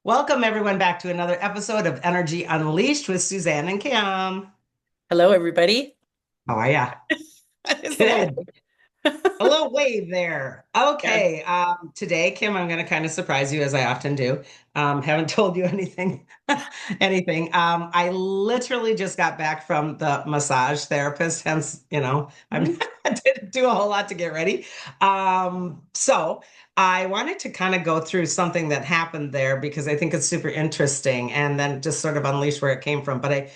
Welcome everyone back to another episode of Energy Unleashed with Suzanne and Kim. Hello, everybody. How are ya? What is that? Good. A little wave there. Yeah. Okay. Today, Kim, I'm going to kind of surprise you as I often do. Haven't told you anything, anything. I literally just got back from the massage therapist, hence, Mhm. I didn't do a whole lot to get ready. So I wanted to kind of go through something that happened there because I think it's super interesting and then just sort of unleash where it came from. But I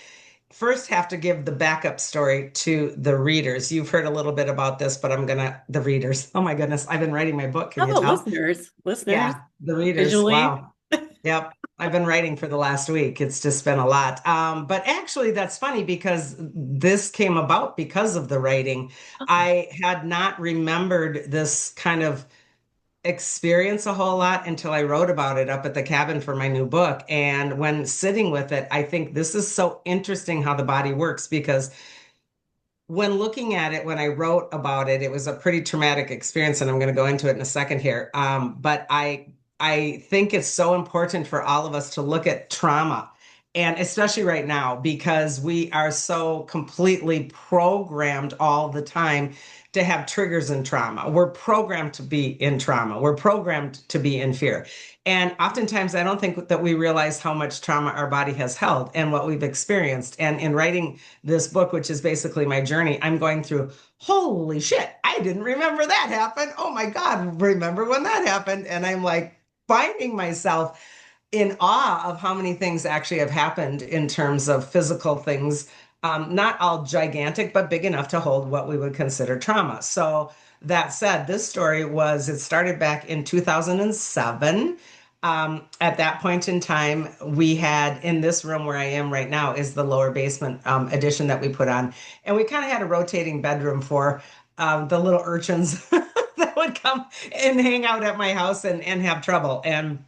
first have to give the backup story to the readers. You've heard a little bit about this, but the readers. Oh my goodness, I've been writing my book. Can you Oh, tell? listeners, Yeah, the readers. visually. Wow. Yep. I've been writing for the last week. It's just been a lot. But actually, that's funny because this came about because of the writing. Oh, I had not remembered this kind of experience a whole lot until I wrote about it up at the cabin for my new book. And when sitting with it, I think this is so interesting how the body works because when looking at it, when I wrote about it, it was a pretty traumatic experience, and I'm going to go into it in a second here. But I think it's so important for all of us to look at trauma, and especially right now because we are so completely programmed all the time to have triggers in trauma. We're programmed to be in trauma. We're programmed to be in fear. And oftentimes, I don't think that we realize how much trauma our body has held and what we've experienced. And in writing this book, which is basically my journey, I'm going through, holy shit, I didn't remember that happened. Oh my God, remember when that happened? And I'm like finding myself in awe of how many things actually have happened in terms of physical things, not all gigantic, but big enough to hold what we would consider trauma. So, that said, it started back in 2007. At that point in time, we had in this room where I am right now is the lower basement addition that we put on. And we kind of had a rotating bedroom for the little urchins that would come and hang out at my house and have trouble. And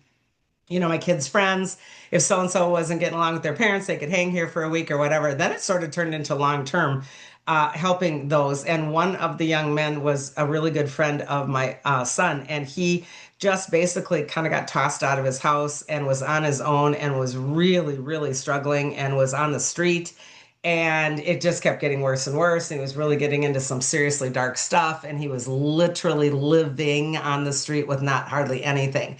my kids' friends, if so and so wasn't getting along with their parents, they could hang here for a week or whatever. Then it sort of turned into long term helping those. And one of the young men was a really good friend of my son. And he just basically kind of got tossed out of his house and was on his own and was really, really struggling and was on the street. And it just kept getting worse and worse. And he was really getting into some seriously dark stuff. And he was literally living on the street with not hardly anything,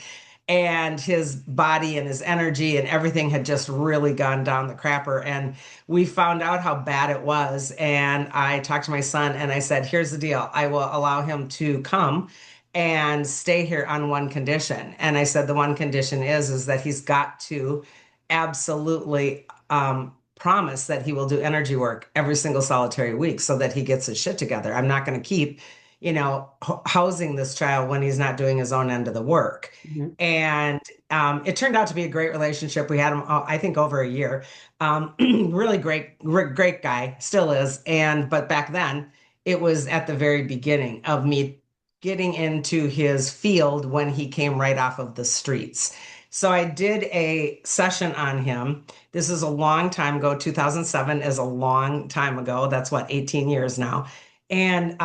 and his body and his energy and everything had just really gone down the crapper. And we found out how bad it was. And I talked to my son and I said, here's the deal. I will allow him to come and stay here on one condition. And I said, the one condition is that he's got to absolutely promise that he will do energy work every single solitary week so that he gets his shit together. I'm not going to keep housing this child when he's not doing his own end of the work. mhm. And it turned out to be a great relationship. We had him, I think, over a year. Really great, great guy, still is. But back then, it was at the very beginning of me getting into his field when he came right off of the streets. So I did a session on him. This is a long time ago. 2007 is a long time ago. That's what, 18 years now. And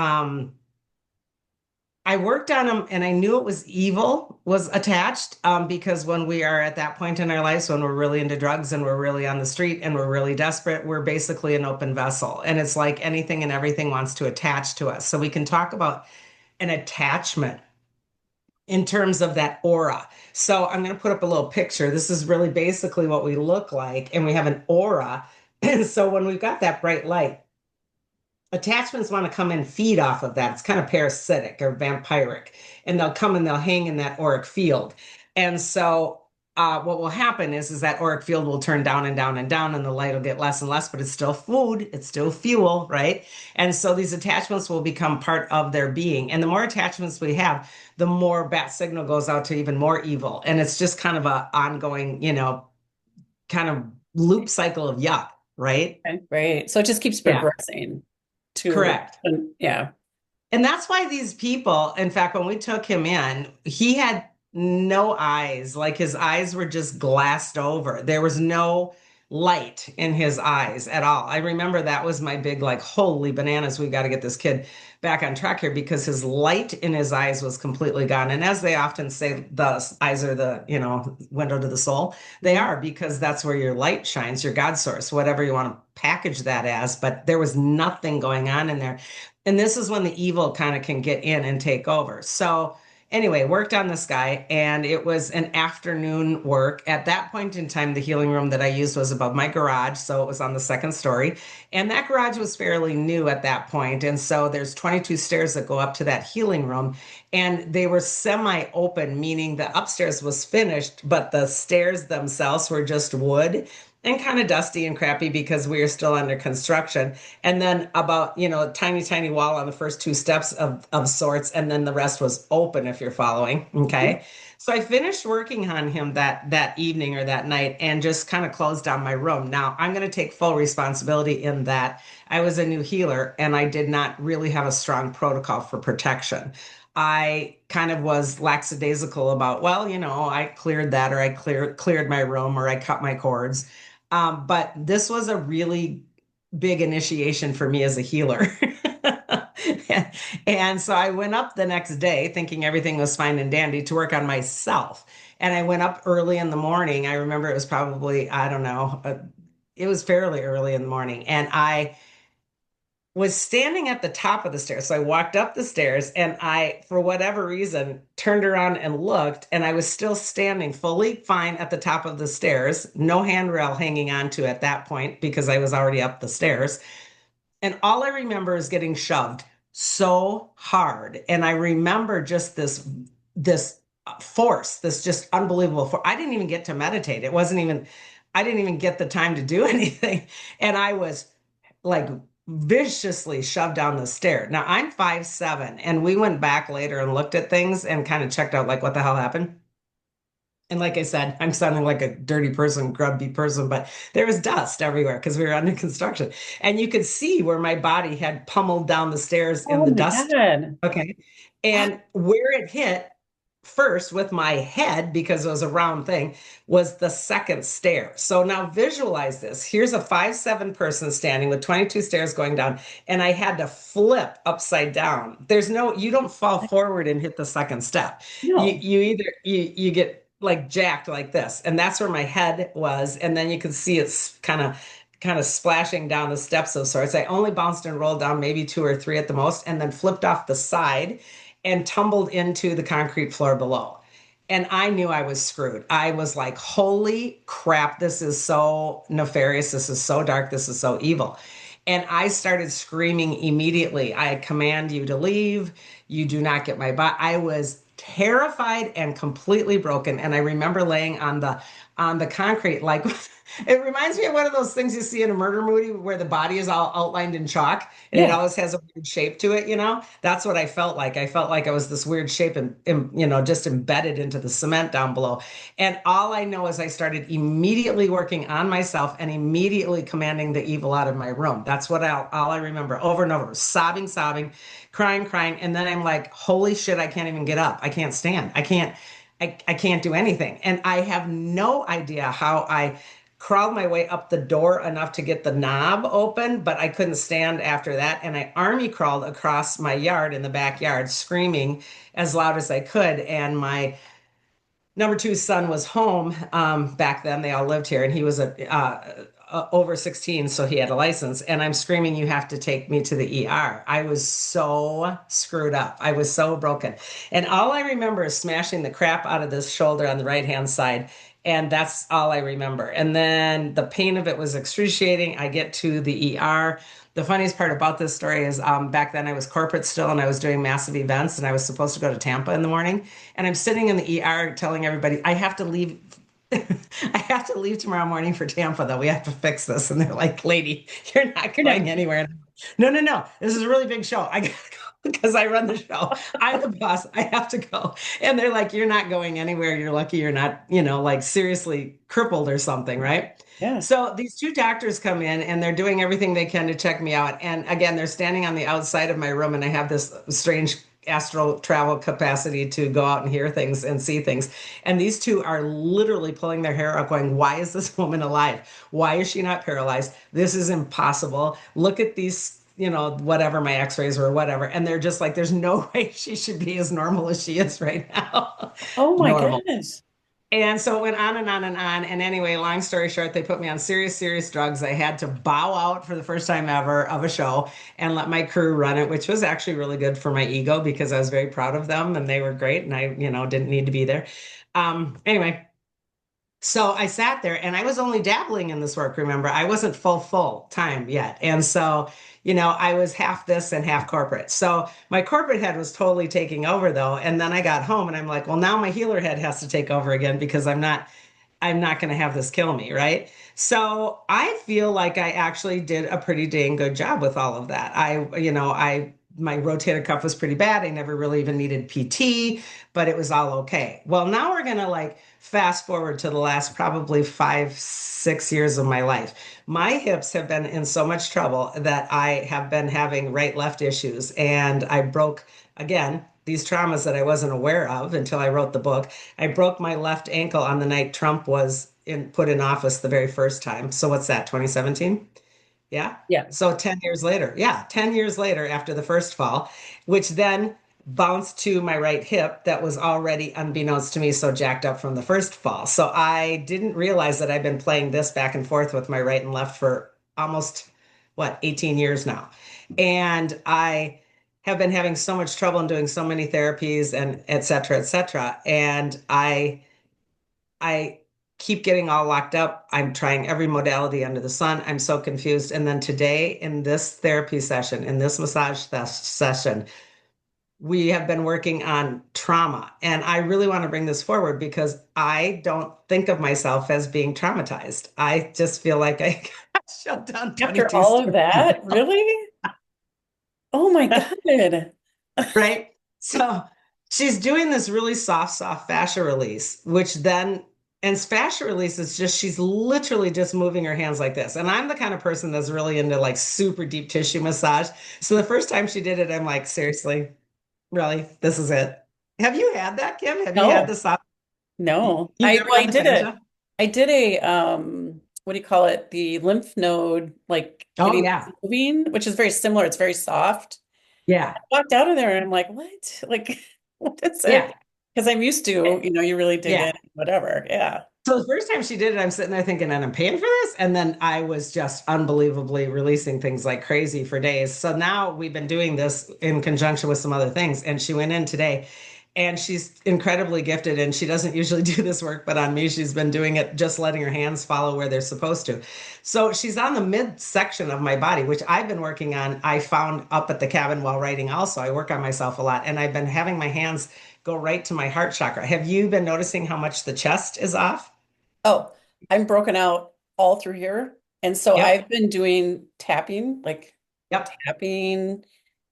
I worked on him and I knew it was evil was attached because when we are at that point in our lives, when we're really into drugs and we're really on the street and we're really desperate, we're basically an open vessel. And it's like anything and everything wants to attach to us. So we can talk about an attachment in terms of that aura. So I'm going to put up a little picture. This is really basically what we look like, and we have an aura. And so when we've got that bright light, attachments want to come and feed off of that. It's kind of parasitic or vampiric, and they'll come and they'll hang in that auric field. And so, what will happen is that auric field will turn down and down and down, and the light will get less and less, but it's still food, it's still fuel, right? And so these attachments will become part of their being. And the more attachments we have, the more bat signal goes out to even more evil. And it's just kind of a ongoing, kind of loop cycle of yuck, right? Okay, right. So it just keeps Yeah, progressing to, correct. yeah. And that's why these people, in fact, when we took him in, he had no eyes. Like his eyes were just glassed over. There was no light in his eyes at all. I remember that was my big, like, holy bananas, we got to get this kid back on track here because his light in his eyes was completely gone. And as they often say, the eyes are the, window to the soul. They Mhm. are because that's where your light shines, your God source, whatever you want to package that as. But there was nothing going on in there. And this is when the evil kind of can get in and take over. So anyway, worked on this guy, and it was an afternoon work. At that point in time, the healing room that I used was above my garage, so it was on the second story. And that garage was fairly new at that point. And so there's 22 stairs that go up to that healing room, and they were semi-open, meaning the upstairs was finished, but the stairs themselves were just wood and kind of dusty and crappy because we are still under construction. And then about, tiny, tiny wall on the first two steps of sorts. And then the rest was open, if you're following. Okay. So I finished working on him that evening or that night and just kind of closed down my room. Now I'm going to take full responsibility in that I was a new healer and I did not really have a strong protocol for protection. I kind of was lackadaisical about, well, I cleared that or I cleared my room or I cut my cords. But this was a really big initiation for me as a healer. And so I went up the next day thinking everything was fine and dandy to work on myself. And I went up early in the morning. I remember it was probably, I don't know, it was fairly early in the morning. And I was standing at the top of the stairs. So I walked up the stairs and I, for whatever reason, turned around and looked, and I was still standing fully fine at the top of the stairs, no handrail hanging onto at that point because I was already up the stairs. And all I remember is getting shoved so hard. And I remember just this force, this just unbelievable force. I didn't even get to meditate. I didn't even get the time to do anything. And I was like viciously shoved down the stair. Now I'm 5'7", and we went back later and looked at things and kind of checked out like what the hell happened. And like I said, I'm sounding like a dirty person, grubby person, but there was dust everywhere because we were under construction. And you could see where my body had pummeled down the stairs in Oh the my dust. God. Okay. Wow. And where it hit first with my head, because it was a round thing, was the second stair. So now visualize this. Here's a 5'7" person standing with 22 stairs going down, and I had to flip upside down. You don't fall forward and hit the second step. No. You either you get like jacked like this, and that's where my head was, and then you can see it's kind of splashing down the steps of sorts. I only bounced and rolled down maybe two or three at the most, and then flipped off the side and tumbled into the concrete floor below. And I knew I was screwed. I was like, holy crap, this is so nefarious. This is so dark. This is so evil. And I started screaming immediately. I command you to leave. You do not get my butt. I was terrified and completely broken. And I remember laying on the concrete like it reminds me of one of those things you see in a murder movie where the body is all outlined in chalk and it Yeah. always has a weird shape to it. That's what I felt like. I felt like I was this weird shape and just embedded into the cement down below. And all I know is I started immediately working on myself and immediately commanding the evil out of my room. That's all I remember over and over, sobbing, sobbing, crying, crying. And then I'm like, holy shit, I can't even get up. I can't stand. I can't do anything. And I have no idea how I crawled my way up the door enough to get the knob open, but I couldn't stand after that. And I army crawled across my yard in the backyard, screaming as loud as I could. And my number two son was home back then. They all lived here, and he was over 16, so he had a license. And I'm screaming, "You have to take me to the ER." I was so screwed up. I was so broken. And all I remember is smashing the crap out of this shoulder on the right hand side. And that's all I remember. And then the pain of it was excruciating. I get to the ER. The funniest part about this story is back then I was corporate still and I was doing massive events and I was supposed to go to Tampa in the morning. And I'm sitting in the ER telling everybody, I have to leave. I have to leave tomorrow morning for Tampa, though. We have to fix this. And they're like, lady, you're not You're not. going anywhere. No, no, no. This is a really big show. I gotta go because I run the show. I'm the boss. I have to go. And they're like, you're not going anywhere. You're lucky you're not, like seriously crippled or something, right? Yeah. So these two doctors come in and they're doing everything they can to check me out. And again, they're standing on the outside of my room and I have this strange astral travel capacity to go out and hear things and see things. And these two are literally pulling their hair out going, why is this woman alive? Why is she not paralyzed? This is impossible. Look at these, whatever my x-rays or whatever. And they're just like, there's no way she should be as normal as she is right now. Oh my Normal. goodness. And so it went on and on and on. And anyway, long story short, they put me on serious, serious drugs. I had to bow out for the first time ever of a show and let my crew run it, which was actually really good for my ego because I was very proud of them and they were great. And I, didn't need to be there. Anyway, so I sat there and I was only dabbling in this work, remember? I wasn't full time yet. And so, I was half this and half corporate. So my corporate head was totally taking over though. And then I got home and I'm like, well, now my healer head has to take over again because I'm not going to have this kill me, right? So I feel like I actually did a pretty dang good job with all of that. My rotator cuff was pretty bad. I never really even needed PT, but it was all okay. Well, now we're going to like fast forward to the last probably 5, 6 years of my life. My hips have been in so much trouble that I have been having right left issues. And I broke, again, these traumas that I wasn't aware of until I wrote the book. I broke my left ankle on the night Trump was put in office the very first time. So what's that, 2017? Yeah. Yeah. So 10 years later, yeah, 10 years later after the first fall, which then bounced to my right hip that was already, unbeknownst to me, so jacked up from the first fall. So I didn't realize that I've been playing this back and forth with my right and left for almost, 18 years now. And I have been having so much trouble and doing so many therapies and et cetera, et cetera. And I keep getting all locked up. I'm trying every modality under the sun. I'm so confused. And then today, in this therapy session, in this massage session, we have been working on trauma. And I really want to bring this forward because I don't think of myself as being traumatized. I just feel like I got shut down After 22 all of stories that, ago. really? Oh my God. Right? So she's doing this really soft fascia release, which then, and fascia release is just, she's literally just moving her hands like this. And I'm the kind of person that's really into like super deep tissue massage. So the first time she did it, I'm like, seriously, really? This is it. Have you had that, Kim? Have you had No, the soft? no. You've never I had the did it. fascia? I did a what do you call it? The lymph node, like Oh, getting yeah. moving, which is very similar. It's very soft. Yeah. I walked out of there and I'm like, what? Like, what is it? Yeah. Because I'm used to, you really dig Yeah. in, whatever. Yeah. So the first time she did it, I'm sitting there thinking, and I'm paying for this. And then I was just unbelievably releasing things like crazy for days. So now we've been doing this in conjunction with some other things. And she went in today and she's incredibly gifted. And she doesn't usually do this work, but on me, she's been doing it, just letting her hands follow where they're supposed to. So she's on the midsection of my body, which I've been working on. I found up at the cabin while writing also. I work on myself a lot. And I've been having my hands go right to my heart chakra. Have you been noticing how much the chest is off? Oh, I'm broken out all through here. And so Yep. I've been doing tapping, like Yep. tapping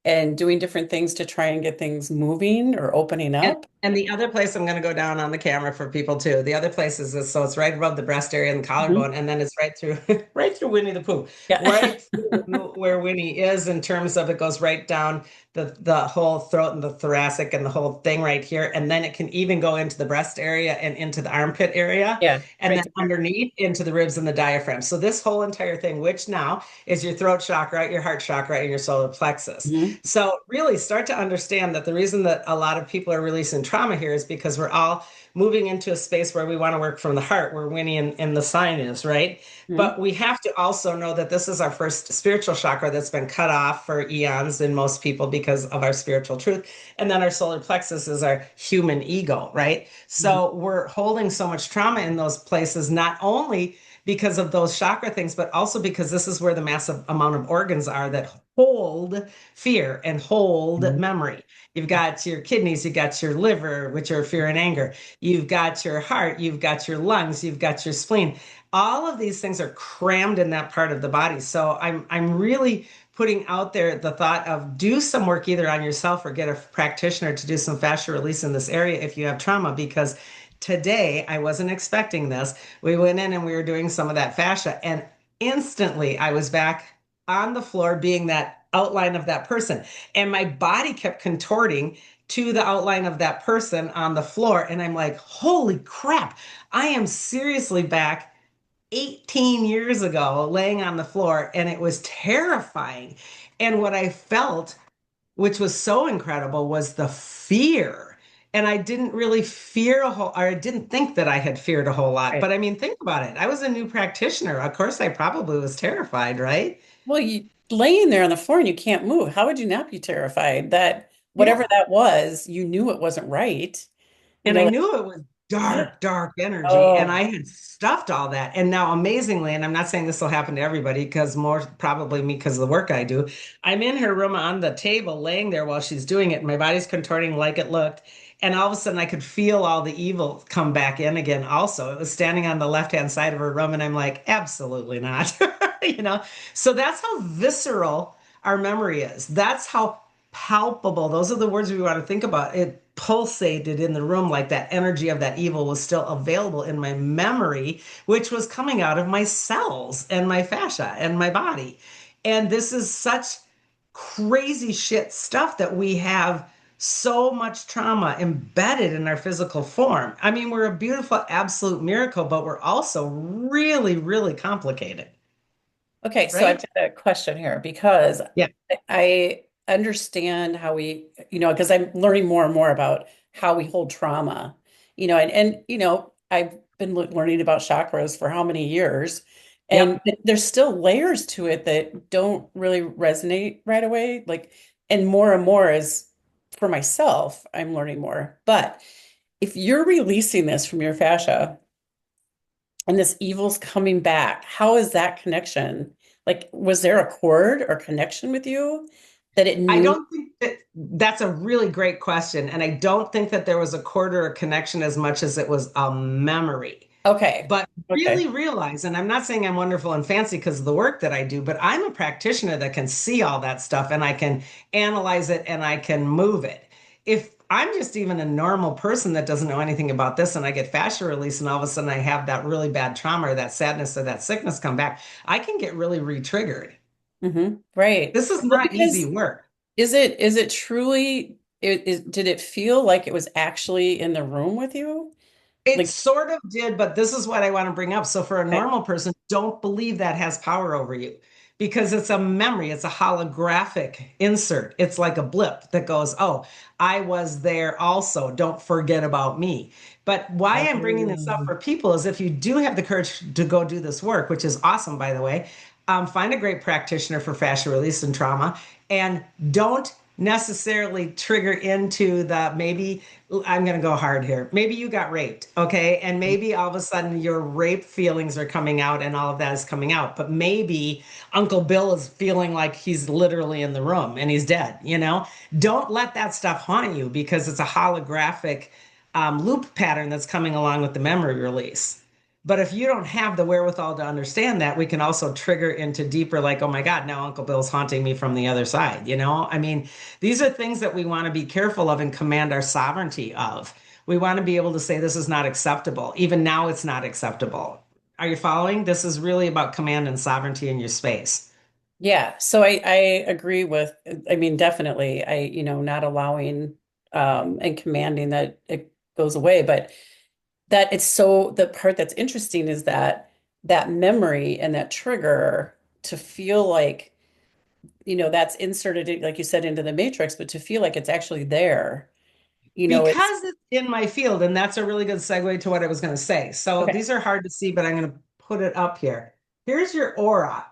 and doing different things to try and get things moving or opening And up. and the other place I'm going to go down on the camera for people too. The other place is this, so it's right above the breast area and the Mhm. collarbone, and then it's right through right through Winnie the Pooh, Yeah. right through where Winnie is in terms of it goes right down the whole throat and the thoracic and the whole thing right here, and then it can even go into the breast area and into the armpit area, Yeah, and right then there. underneath into the ribs and the diaphragm. So this whole entire thing, which now is your throat chakra, your heart chakra, and your solar plexus. Mhm. So really start to understand that the reason that a lot of people are releasing trauma here is because we're all moving into a space where we want to work from the heart, where Winnie and the sign is, right? Mhm. But we have to also know that this is our first spiritual chakra that's been cut off for eons in most people because of our spiritual truth. And then our solar plexus is our human ego, right? Mhm. So we're holding so much trauma in those places, not only because of those chakra things, but also because this is where the massive amount of organs are that hold fear and hold Mhm. memory. You've got your kidneys, you've got your liver, which are fear and anger. You've got your heart, you've got your lungs, you've got your spleen. All of these things are crammed in that part of the body. So I'm really putting out there the thought of do some work either on yourself or get a practitioner to do some fascia release in this area if you have trauma, because today I wasn't expecting this. We went in and we were doing some of that fascia, and instantly I was back on the floor being that outline of that person. And my body kept contorting to the outline of that person on the floor. And I'm like, holy crap, I am seriously back 18 years ago, laying on the floor, and it was terrifying. And what I felt, which was so incredible, was the fear. And I didn't really fear a whole, or I didn't think that I had feared a whole lot. Right. But I mean, think about it. I was a new practitioner. Of course, I probably was terrified, right? Well, you laying there on the floor and you can't move. How would you not be terrified that whatever Yeah. that was, you knew it wasn't right? You And know, I like, knew it was yeah. dark, dark energy. And Oh, I had stuffed all that. And now, amazingly, and I'm not saying this will happen to everybody because more probably me because of the work I do, I'm in her room on the table laying there while she's doing it. And my body's contorting like it looked. And all of a sudden, I could feel all the evil come back in again, also. It was standing on the left hand side of her room. And I'm like, absolutely not. You know? So that's how visceral our memory is. That's how palpable. Those are the words we want to think about. It pulsated in the room like that energy of that evil was still available in my memory, which was coming out of my cells and my fascia and my body. And this is such crazy shit stuff that we have so much trauma embedded in our physical form. I mean, we're a beautiful, absolute miracle, but we're also really, really complicated, okay. So I've right? got a question here because Yeah. I understand how we, because I'm learning more and more about how we hold trauma, and I've been learning about chakras for how many years, and Yep. there's still layers to it that don't really resonate right away. Like, and more is for myself, I'm learning more. But if you're releasing this from your fascia and this evil's coming back, how is that connection? Like, was there a cord or connection with you that it I knew? don't think that that's a really great question. And I don't think that there was a chord or a connection as much as it was a memory. Okay. But Okay. really realize, and I'm not saying I'm wonderful and fancy because of the work that I do, but I'm a practitioner that can see all that stuff and I can analyze it and I can move it. If I'm just even a normal person that doesn't know anything about this and I get fascia release and all of a sudden I have that really bad trauma or that sadness or that sickness come back, I can get really re-triggered. Right. This is Well, not easy because work. is it truly did it feel like it was actually in the room with you? It Like, sort of did, but this is what I want to bring up. So, for a okay. normal person, don't believe that has power over you because it's a memory, it's a holographic insert. It's like a blip that goes, oh, I was there also. Don't forget about me. But why I'm bringing this up Um, for people is if you do have the courage to go do this work, which is awesome, by the way, find a great practitioner for fascia release and trauma and don't necessarily trigger into the maybe I'm going to go hard here. Maybe you got raped, okay? And maybe all of a sudden your rape feelings are coming out and all of that is coming out. But maybe Uncle Bill is feeling like he's literally in the room and he's dead, you know? Don't let that stuff haunt you because it's a holographic loop pattern that's coming along with the memory release. But if you don't have the wherewithal to understand that, we can also trigger into deeper, like, oh my God, now Uncle Bill's haunting me from the other side. You know, I mean, these are things that we want to be careful of and command our sovereignty of. We want to be able to say, this is not acceptable. Even now, it's not acceptable. Are you following? This is really about command and sovereignty in your space. yeah. So I agree with, I mean, definitely, not allowing and commanding that it goes away, but that it's so the part that's interesting is that that memory and that trigger to feel like, that's inserted, like you said, into the matrix, but to feel like it's actually there, it's Because it's in my field, and that's a really good segue to what I was going to say. So okay. these are hard to see, but I'm going to put it up here. Here's your aura,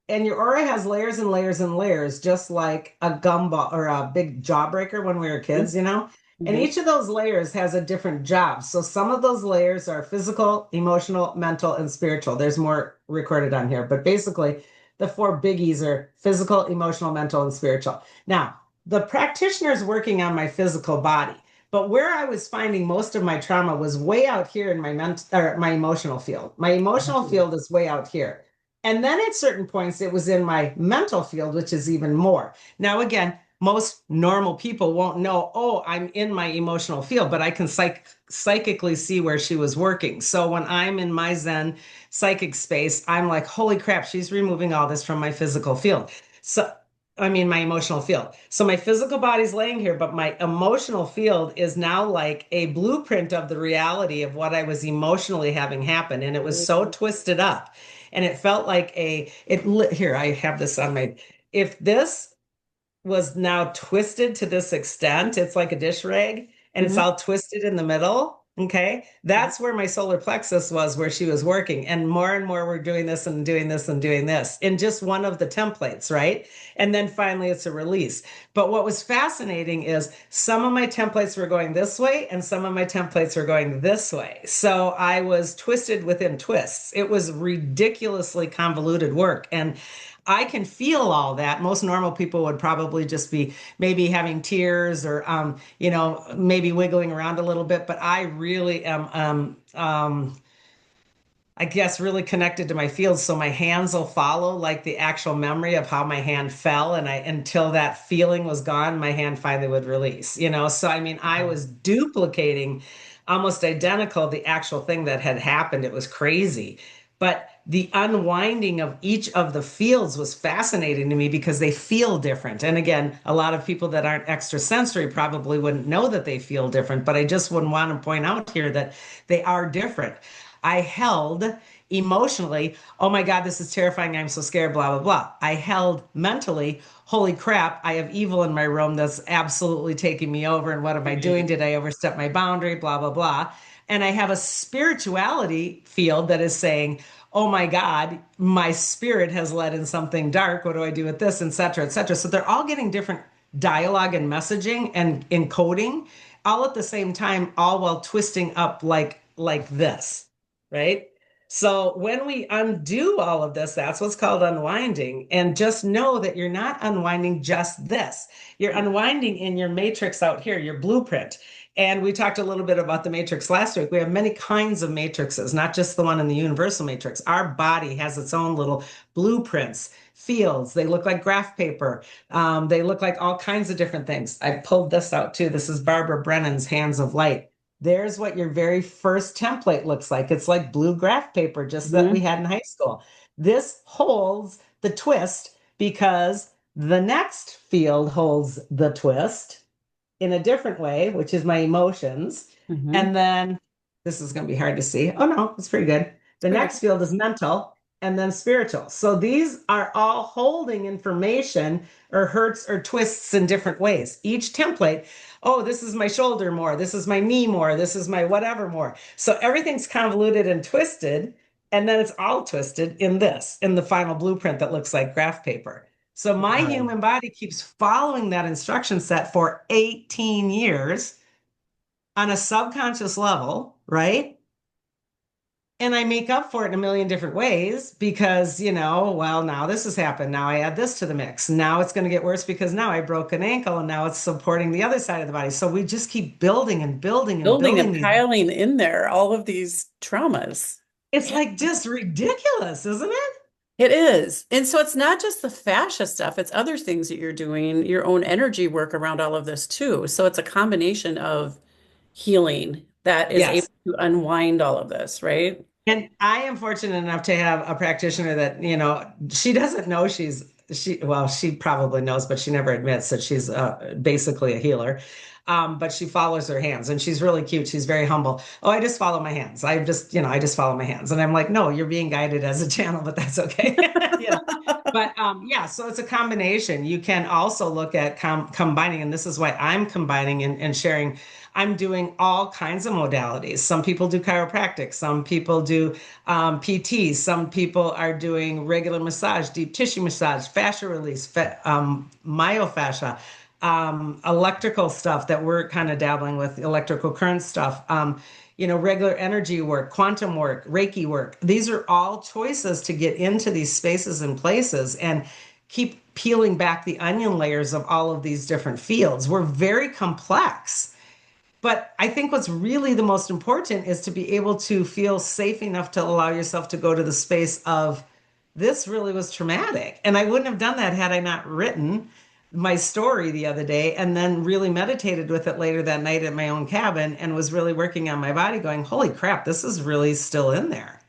and your aura has layers and layers and layers, just like a gumball or a big jawbreaker when we were kids, you know? And Mm-hmm. each of those layers has a different job. So some of those layers are physical, emotional, mental, and spiritual. There's more recorded on here, but basically, the four biggies are physical, emotional, mental, and spiritual. Now, the practitioner is working on my physical body. But where I was finding most of my trauma was way out here in my or my emotional field. My emotional field is way out here. And then at certain points, it was in my mental field, which is even more. Now, again, most normal people won't know, oh, I'm in my emotional field, but I can psychically see where she was working. So when I'm in my Zen psychic space, I'm like, holy crap, she's removing all this from my physical field. So I mean, my emotional field. So my physical body's laying here, but my emotional field is now like a blueprint of the reality of what I was emotionally having happen. And it was so Mm. twisted up. And it felt like here, I have this on my, if this was now twisted to this extent. It's like a dish rag and it's Mhm. all twisted in the middle. Okay. Mhm. That's where my solar plexus was, where she was working. And more we're doing this and doing this and doing this in just one of the templates, right? And then finally it's a release. But what was fascinating is some of my templates were going this way and some of my templates were going this way. So I was twisted within twists. It was ridiculously convoluted work. And I can feel all that. Most normal people would probably just be maybe having tears or, maybe wiggling around a little bit. But I really am, I guess, really connected to my field. So my hands will follow like the actual memory of how my hand fell. And until that feeling was gone, my hand finally would release, you know? So, I mean, I was duplicating almost identical the actual thing that had happened. It was crazy. But the unwinding of each of the fields was fascinating to me because they feel different. And again, a lot of people that aren't extrasensory probably wouldn't know that they feel different, but I just wouldn't want to point out here that they are different. I held emotionally, oh my God, this is terrifying. I'm so scared, blah, blah, blah. I held mentally, holy crap, I have evil in my room that's absolutely taking me over. And what am I doing? Right. Did I overstep my boundary? Blah, blah, blah. And I have a spirituality field that is saying, oh my God, my spirit has led in something dark. What do I do with this? Et cetera, et cetera. So they're all getting different dialogue and messaging and encoding all at the same time, all while twisting up like this, right? So when we undo all of this, that's what's called unwinding. And just know that you're not unwinding just this. You're unwinding in your matrix out here, your blueprint. And we talked a little bit about the matrix last week. We have many kinds of matrices, not just the one in the universal matrix. Our body has its own little blueprints, fields. They look like graph paper. They look like all kinds of different things. I pulled this out too. This is Barbara Brennan's Hands of Light. There's what your very first template looks like. It's like blue graph paper, just that we Mhm. had in high school. This holds the twist because the next field holds the twist in a different way, which is my emotions. Mhm. And then this is going to be hard to see. Oh, no, it's pretty good. It's The pretty next field is mental and then spiritual. So these are all holding information or hurts or twists in different ways. Each template, oh, this is my shoulder more, this is my knee more, this is my whatever more. So everything's convoluted and twisted. And then it's all twisted in this, in the final blueprint that looks like graph paper. So my Wow. human body keeps following that instruction set for 18 years on a subconscious level, right? And I make up for it in a million different ways because, well, now this has happened. Now I add this to the mix. Now it's going to get worse because now I broke an ankle and now it's supporting the other side of the body. So we just keep building and building and Building building and these. piling in there all of these traumas. It's Yeah, like just ridiculous, isn't it? it is. And so it's not just the fascia stuff, it's other things that you're doing, your own energy work around all of this too. So it's a combination of healing that is able Yes. to unwind all of this, right? And I am fortunate enough to have a practitioner that, she doesn't know well, she probably knows, but she never admits that she's basically a healer. But she follows her hands and she's really cute. She's very humble. Oh, I just follow my hands. I just follow my hands. And I'm like, no, you're being guided as a channel, but that's okay. But yeah, so it's a combination. You can also look at combining, and this is why I'm combining and sharing. I'm doing all kinds of modalities. Some people do chiropractic, some people do PT, some people are doing regular massage, deep tissue massage, fascia release, myofascia, electrical stuff that we're kind of dabbling with, electrical current stuff. Regular energy work, quantum work, Reiki work. These are all choices to get into these spaces and places and keep peeling back the onion layers of all of these different fields. We're very complex. But I think what's really the most important is to be able to feel safe enough to allow yourself to go to the space of this really was traumatic. And I wouldn't have done that had I not written my story the other day and then really meditated with it later that night at my own cabin and was really working on my body going, holy crap, this is really still in there.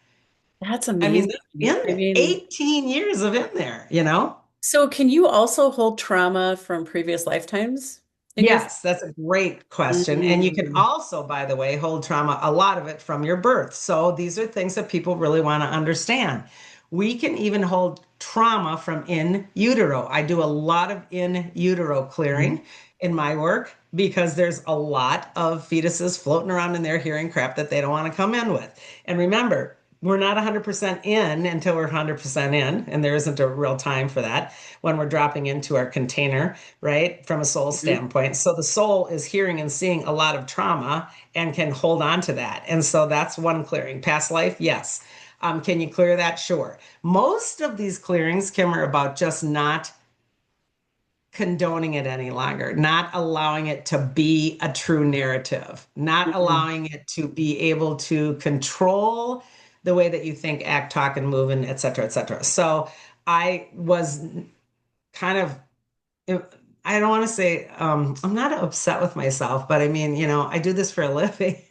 That's I mean, amazing. this in I there, mean, 18 years of in there, you know? So can you also hold trauma from previous lifetimes in your Yes, that's a great question. And you can Mm, also, by the way, hold trauma, a lot of it from your birth. So these are things that people really want to understand. We can even hold trauma from in utero. I do a lot of in utero clearing in my work because there's a lot of fetuses floating around in there hearing crap that they don't want to come in with. And remember, we're not 100% in until we're 100% in, and there isn't a real time for that when we're dropping into our container, right? From a soul mhm. standpoint. So the soul is hearing and seeing a lot of trauma and can hold on to that. And so that's one clearing. Past life, yes. Can you clear that? Sure. Most of these clearings, Kim, are about just not condoning it any longer, not allowing it to be a true narrative, not Mhm. allowing it to be able to control the way that you think, act, talk, and move, and et cetera, et cetera. So I was kind of I don't want to say I'm not upset with myself, but I mean, I do this for a living.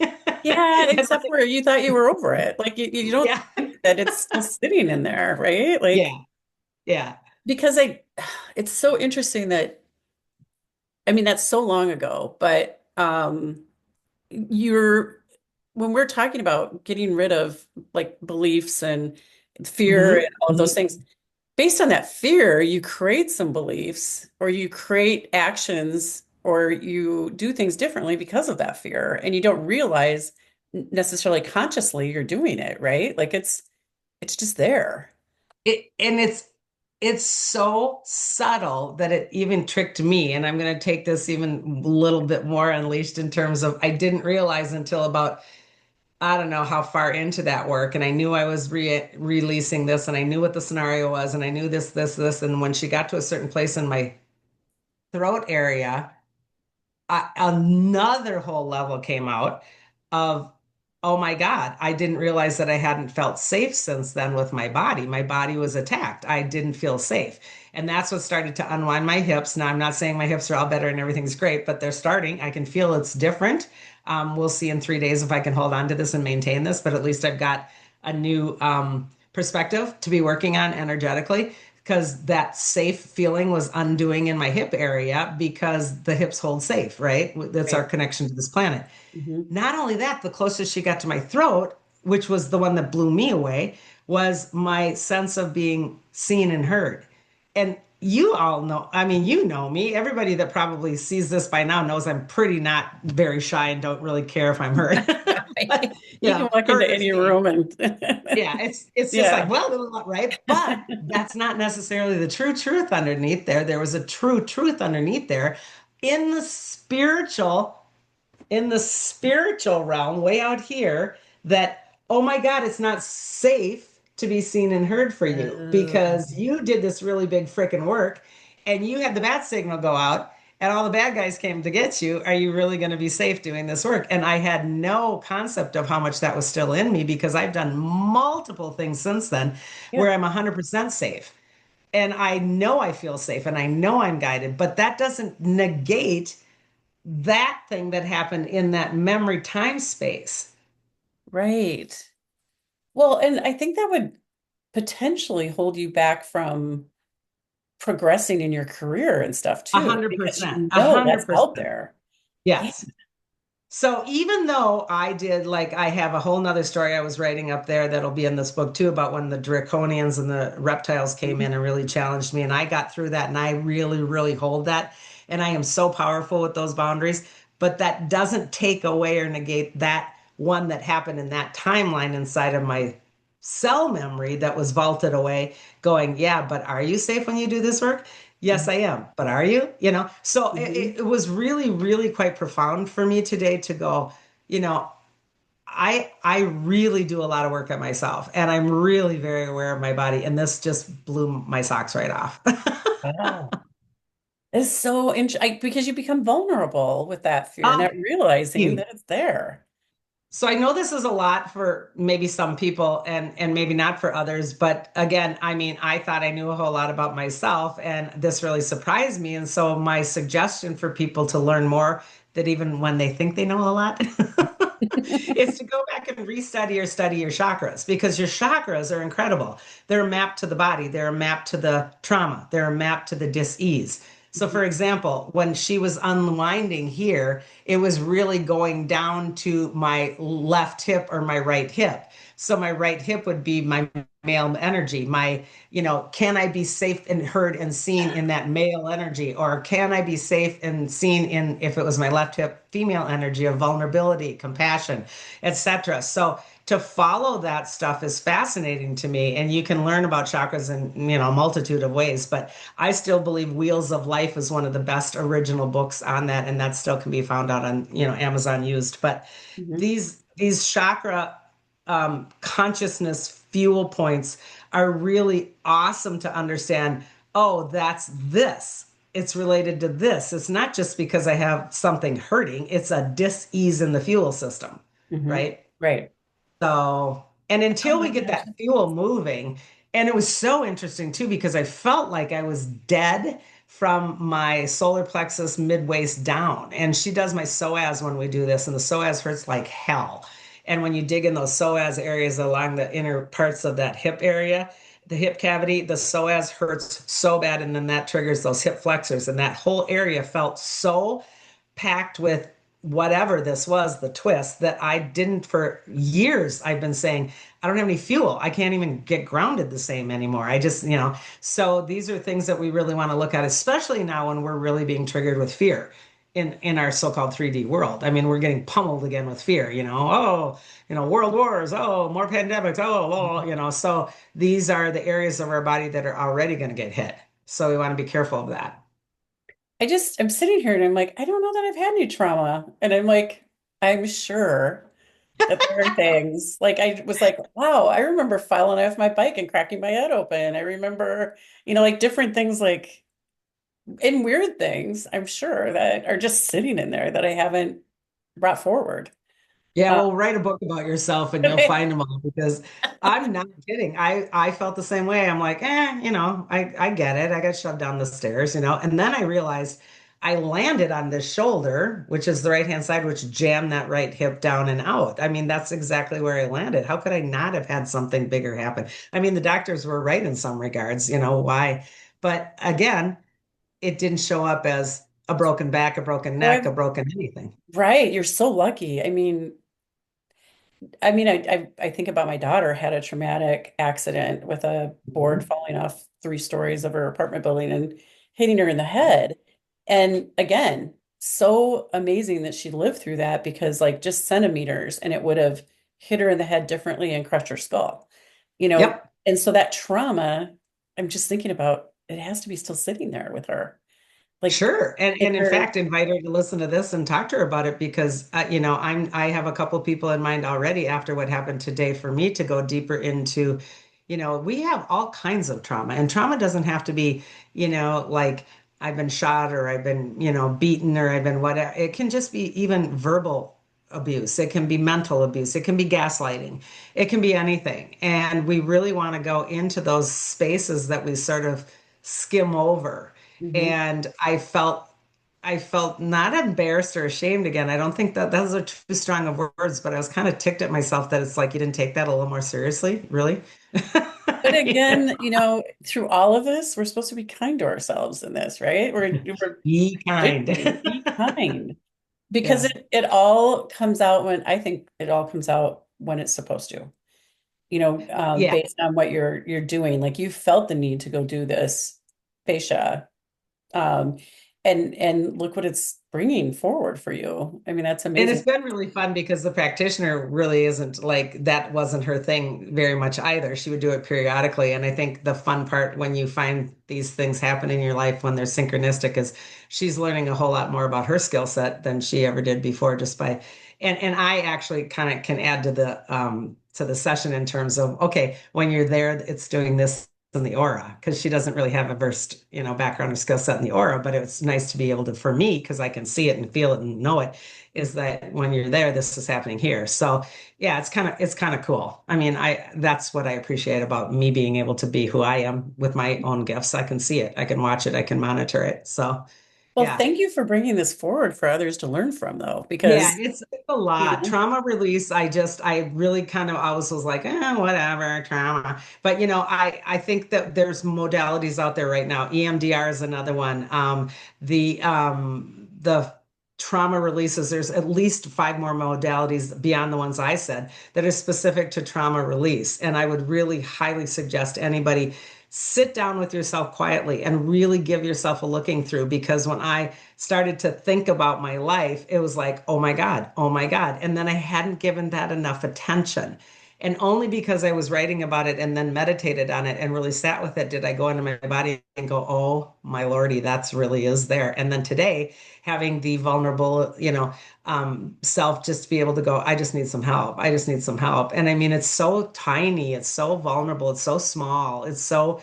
Yeah, And except for you thought you were over it. Like you don't yeah, think that it's still sitting in there, right? Like yeah, yeah. because it's so interesting that I mean that's so long ago, but you're when we're talking about getting rid of like beliefs and fear and Hmm. all of those things, based on that fear, you create some beliefs or you create actions or you do things differently because of that fear. And you don't realize necessarily consciously you're doing it, right? Like it's just there. And it's so subtle that it even tricked me. And I'm going to take this even a little bit more unleashed in terms of I didn't realize until about I don't know how far into that work. And I knew I was releasing this and I knew what the scenario was and I knew this. And when she got to a certain place in my throat area, another whole level came out of, oh my God, I didn't realize that I hadn't felt safe since then with my body. My body was attacked. I didn't feel safe. And that's what started to unwind my hips. Now, I'm not saying my hips are all better and everything's great, but they're starting. I can feel it's different. We'll see in 3 days if I can hold on to this and maintain this, but at least I've got a new perspective to be working on energetically because that safe feeling was undoing in my hip area because the hips hold safe, right? That's our Right. connection to this planet. Hmm. Not only that, the closest she got to my throat, which was the one that blew me away, was my sense of being seen and heard. And you all know, I mean, you know me. Everybody that probably sees this by now knows I'm pretty not very shy and don't really care if I'm heard. But, You can walk into heard or any seen. room and Yeah, it's just like, yeah. well, right? But that's not necessarily the true truth underneath there. There was a true truth underneath there in the spiritual realm way out here that, oh my God, it's not safe to be seen and heard for you Oh, because you did this really big freaking work and you had the bat signal go out and all the bad guys came to get you. Are you really going to be safe doing this work? And I had no concept of how much that was still in me because I've done multiple things since then yeah, where I'm 100% safe. And I know I feel safe and I know I'm guided, but that doesn't negate that thing that happened in that memory time space. right. Well, and I think that would potentially hold you back from progressing in your career and stuff A too, hundred because percent. you A know hundred that's out percent. there. Yeah. Yes. So even though I did, like, I have a whole nother story I was writing up there that'll be in this book too about when the draconians and the reptiles came in Mhm. and really challenged me. And I got through that and I really, really hold that. And I am so powerful with those boundaries. But that doesn't take away or negate that one that happened in that timeline inside of my cell memory that was vaulted away, going, yeah, but are you safe when you do this work? Yes, I am. But are you? So it Mhm. was really, really quite profound for me today to go, you know, I really do a lot of work on myself and I'm really very aware of my body. And this just blew my socks right off. Wow. It's so interesting because you become vulnerable with that fear, Oh, not realizing huge. that it's there. So I know this is a lot for maybe some people and maybe not for others, but again, I mean, I thought I knew a whole lot about myself and this really surprised me. And so my suggestion for people to learn more that even when they think they know a lot, is to go back and restudy or study your chakras because your chakras are incredible. They're mapped to the body, they're mapped to the trauma, they're mapped to the dis-ease. So, Mhm. for example, when she was unwinding here, it was really going down to my left hip or my right hip. So, my right hip would be my male energy, my, can I be safe and heard and seen in that male energy? Or can I be safe and seen in, if it was my left hip, female energy of vulnerability, compassion, etc. So to follow that stuff is fascinating to me. And you can learn about chakras in, a multitude of ways. But I still believe Wheels of Life is one of the best original books on that. And that still can be found out on, Amazon used. But Mhm. these chakra consciousness fuel points are really awesome to understand. Oh, that's this. It's related to this. It's not just because I have something hurting, it's a dis-ease in the fuel system, Mhm. right? Right. So, and Oh until my we get gosh. that fuel moving, and it was so interesting too, because I felt like I was dead from my solar plexus mid waist down. And she does my psoas when we do this, and the psoas hurts like hell. And when you dig in those psoas areas along the inner parts of that hip area, the hip cavity, the psoas hurts so bad. And then that triggers those hip flexors. And that whole area felt so packed with whatever this was, the twist, that I didn't for years. I've been saying, I don't have any fuel. I can't even get grounded the same anymore. I just, so these are things that we really want to look at, especially now when we're really being triggered with fear in our so-called 3D world. I mean, we're getting pummeled again with fear, world wars, oh, more pandemics, so these are the areas of our body that are already going to get hit. So we want to be careful of that. I'm sitting here and I'm like, I don't know that I've had any trauma. And I'm like, I'm sure that there are things like I was like, wow, I remember falling off my bike and cracking my head open. I remember, like different things like and weird things, I'm sure that are just sitting in there that I haven't brought forward. Yeah, Uh, well, write a book about yourself and you'll find them all because I'm not kidding. I felt the same way. I'm like, I get it. I got shoved down the stairs, And then I realized I landed on this shoulder, which is the right hand side, which jammed that right hip down and out. I mean, that's exactly where I landed. How could I not have had something bigger happen? I mean, the doctors were right in some regards, why? But again, it didn't show up as a broken back, a broken neck, a well, broken anything. right, you're so lucky. I think about my daughter had a traumatic accident with a board Mhm. falling off 3 stories of her apartment building and hitting her in the head. And again, so amazing that she lived through that because like just centimeters and it would have hit her in the head differently and crushed her skull. You know, Yep. and so that trauma, I'm just thinking about it has to be still sitting there with her. Like Sure. And in in her, fact, invite her to listen to this and talk to her about it because I have a couple people in mind already after what happened today for me to go deeper into, we have all kinds of trauma and trauma doesn't have to be, like I've been shot or I've been, beaten or I've been whatever. It can just be even verbal abuse. It can be mental abuse. It can be gaslighting. It can be anything. And we really want to go into those spaces that we sort of skim over Mhm. and I felt not embarrassed or ashamed again. I don't think that those are too strong of words, but I was kind of ticked at myself that it's like you didn't take that a little more seriously, really. But again, through all of this, we're supposed to be kind to ourselves in this, right? We're Be kind. positioning, be kind. Because Yeah. it all comes out when I think it all comes out when it's supposed to, Yeah. based on what you're doing. Like you felt the need to go do this fascia, um, and look what it's bringing forward for you. I mean, that's And it's amazing. been really fun because the practitioner really isn't like that wasn't her thing very much either. She would do it periodically. And I think the fun part when you find these things happen in your life when they're synchronistic is she's learning a whole lot more about her skill set than she ever did before just by and I actually kind of can add to the session in terms of okay, when you're there, it's doing this in the aura because she doesn't really have a versed, background or skill set in the aura, but it's nice to be able to for me because I can see it and feel it and know it is that when you're there, this is happening here. So yeah, it's kind of cool. I mean, I that's what I appreciate about me being able to be who I am with my own gifts. I can see it, I can watch it, I can monitor it. So Well, Yeah. thank you for bringing this forward for others to learn from, though, Yeah, because, it's a you lot. know, Trauma release, I really kind of always was like, whatever, trauma. But I think that there's modalities out there right now. EMDR is another one. The trauma releases, there's at least five more modalities beyond the ones I said that are specific to trauma release. And I would really highly suggest anybody sit down with yourself quietly and really give yourself a looking through, because when I started to think about my life, it was like, oh my God, oh my God. And then I hadn't given that enough attention. And only because I was writing about it and then meditated on it and really sat with it did I go into my body and go, oh my Lordy, that's really is there. And then today, having the vulnerable, self just be able to go, I just need some help. I just need some help. And I mean, it's so tiny, it's so vulnerable, it's so small, it's so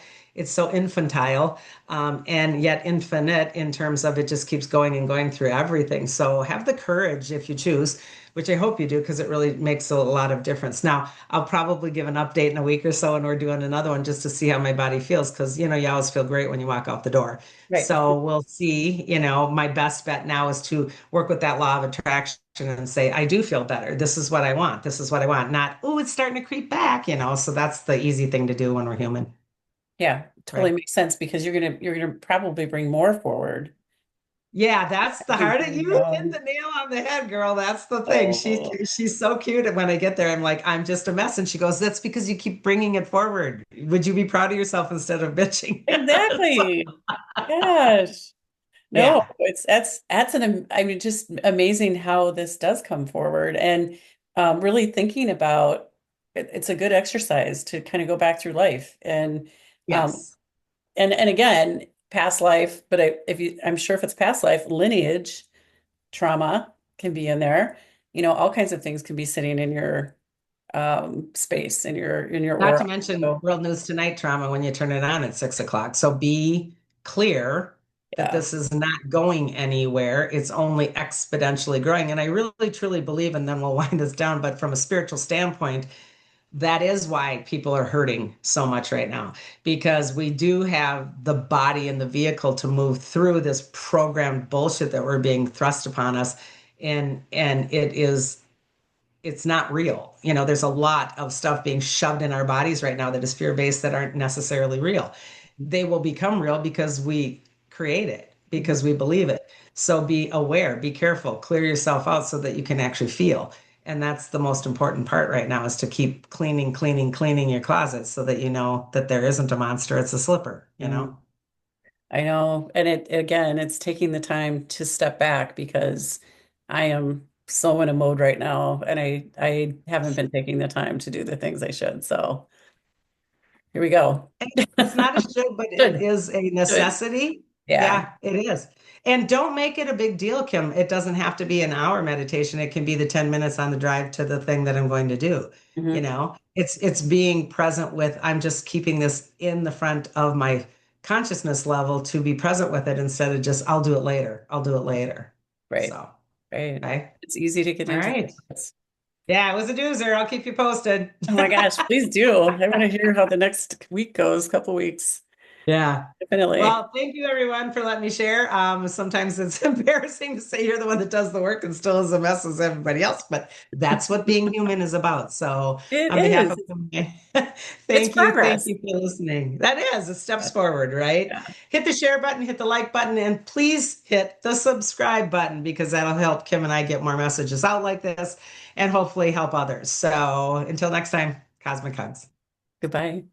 infantile, and yet infinite in terms of it just keeps going and going through everything. So have the courage if you choose, which I hope you do, because it really makes a lot of difference. Now, I'll probably give an update in a week or so, and we're doing another one just to see how my body feels, because you always feel great when you walk out the door. right. So we'll see. My best bet now is to work with that law of attraction and say, I do feel better. This is what I want. This is what I want. Not, oh, it's starting to creep back. So that's the easy thing to do when we're human. Yeah, totally Right. makes sense because you're gonna probably bring more forward Yeah, that's the as you're heart of going you hit down. the nail on the head, girl. That's the thing. Oh, She's so cute. And when I get there, I'm like, I'm just a mess. And she goes, that's because you keep bringing it forward. Would you be proud of yourself instead of bitching? So, exactly. Gosh. No, yeah. that's I mean, just amazing how this does come forward and really thinking about it's a good exercise to kind of go back through life um, Yes. and again, past life, but I'm sure if it's past life, lineage trauma can be in there. All kinds of things can be sitting in your space in your Not aura. to mention So World News Tonight trauma when you turn it on at 6 o'clock. So be clear that yeah. this is not going anywhere. It's only exponentially growing. And I really truly believe, and then we'll wind this down, but from a spiritual standpoint, that is why people are hurting so much right now, because we do have the body and the vehicle to move through this programmed bullshit that we're being thrust upon us. And it's not real. There's a lot of stuff being shoved in our bodies right now that is fear-based that aren't necessarily real. They will become real because we create it, Mhm. because we believe it. So be aware, be careful, clear yourself out so that you can actually feel. And that's the most important part right now, is to keep cleaning, cleaning, cleaning your closet so that you know that there isn't a monster, it's a slipper. Mm. I know. And again, it's taking the time to step back because I am so in a mode right now and I haven't been taking the time to do the things I should. So here we go. It's not a should, but it Good. is a Good. necessity. Yeah. Yeah, it is. And don't make it a big deal, Kim. It doesn't have to be an hour meditation. It can be the 10 minutes on the drive to the thing that I'm going to do. Hmm. It's being present with, I'm just keeping this in the front of my consciousness level to be present with it, instead of just, I'll do it later. I'll do it later. Right. So, Right. okay. It's easy to get All into right. this. Yeah, it was a doozer. I'll keep you posted. Oh my gosh, please do. I want to hear how the next week goes, couple weeks. Yeah. Definitely. Well, thank you everyone for letting me share. Sometimes it's embarrassing to say you're the one that does the work and still is a mess as everybody else, but that's what being human is about. So, It on behalf of is. It's thank progress. you for listening. That is, it steps forward, right? Yeah. Hit the share button, hit the like button, and please hit the subscribe button, because that'll help Kim and I get more messages out like this and hopefully help others. So, until next time, cosmic hugs. Goodbye.